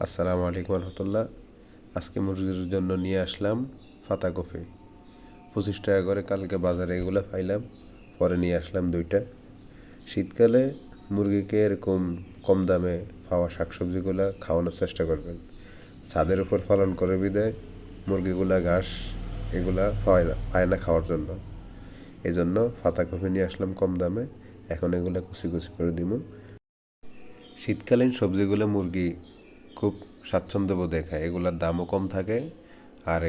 আসসালামু আলাইকুম রহমতুল্লাহ। আজকে মুরগির জন্য নিয়ে আসলাম পাতাকপি 25 টাকা করে। কালকে বাজারে এগুলো পাইলাম, পরে নিয়ে আসলাম 2টা। শীতকালে মুরগিকে এরকম কম দামে পাওয়া শাকসবজিগুলো খাওয়ানোর চেষ্টা করবেন। ছাদের উপর পালন করে বিদায় মুরগিগুলা ঘাস এগুলা পায় না খাওয়ার জন্য। এই জন্য পাতাকপি নিয়ে আসলাম কম দামে। এখন এগুলা কুচি কুচি করে দিব। শীতকালীন সবজিগুলো মুরগি খুব স্বাচ্ছন্দ্য বোধ খায়, এগুলার দামও কম থাকে আর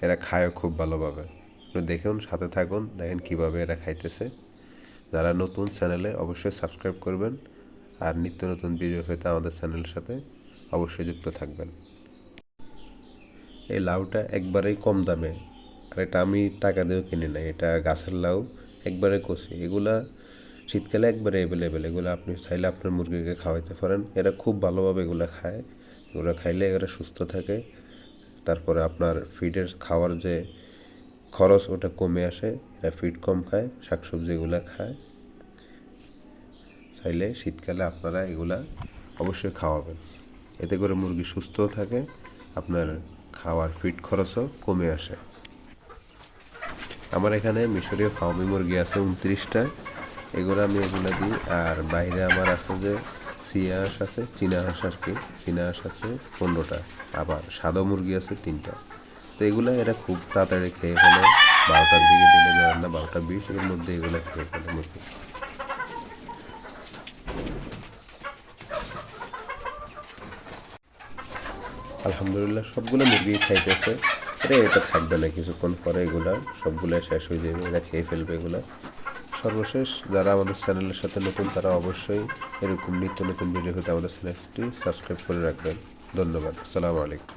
এরা খায়ও খুব ভালোভাবে। আপনি দেখুন, সাথে থাকুন, দেখেন কিভাবে এরা খাইতেছে। যারা নতুন চ্যানেলে অবশ্যই সাবস্ক্রাইব করবেন আর নিত্য নতুন ভিডিও পেতে আমাদের চ্যানেলের সাথে অবশ্যই যুক্ত থাকবেন। এই লাউটা একবারেই কম দামে, আর এটা আমি টাকা দিয়েও কিনে নাই, এটা গাছের লাউ, একবারে কষি। এগুলা শীতকালে একবারে অ্যাভেলেবেল, এগুলো আপনি চাইলে আপনার মুরগিকে খাওয়াইতে পারেন। এরা খুব ভালোভাবে এগুলো খায়, এগুলো খাইলে এরা সুস্থ থাকে। তারপরে আপনার ফিডের খাওয়ার যে খরচ ওটা কমে আসে, এরা ফিড কম খায়, শাকসবজি এগুলো খায়। চাইলে শীতকালে আপনারা এগুলা অবশ্যই খাওয়াবেন, এতে করে মুরগি সুস্থও থাকে, আপনার খাওয়ার ফিড খরচও কমে আসে। আমার এখানে মিশরীয় ফার্মি মুরগি আছে 29টা, এগুলো আমি এগুলো দিই। আর বাইরে আমার আছে যে সিয়া হাঁস আছে, চীনা হাঁস আর কি, চীনা হাঁস আছে 15টা, আবার সাদা মুরগি আছে 3টা। তো এগুলো এরা খুব তাড়াতাড়ি খেয়ে ফেলে, 12টার দিকে দিলে যাওয়ার না, 12টা 20 এর মধ্যে এগুলো খেয়ে ফেলে মুরগি। আলহামদুলিল্লাহ সবগুলো মুরগি খাইতেছে। এটা থাকবে না, কিছুক্ষণ পরে এগুলা সবগুলো শেষ হয়ে যাবে, এরা খেয়ে ফেলবে এগুলা। সর্বশেষ যারা আমাদের চ্যানেলের সাথে নতুন, তারা অবশ্যই এরকম নিত্য নতুন ভিডিও হতে আমাদের চ্যানেলটি সাবস্ক্রাইব করে রাখবেন। ধন্যবাদ। আসসালামু আলাইকুম।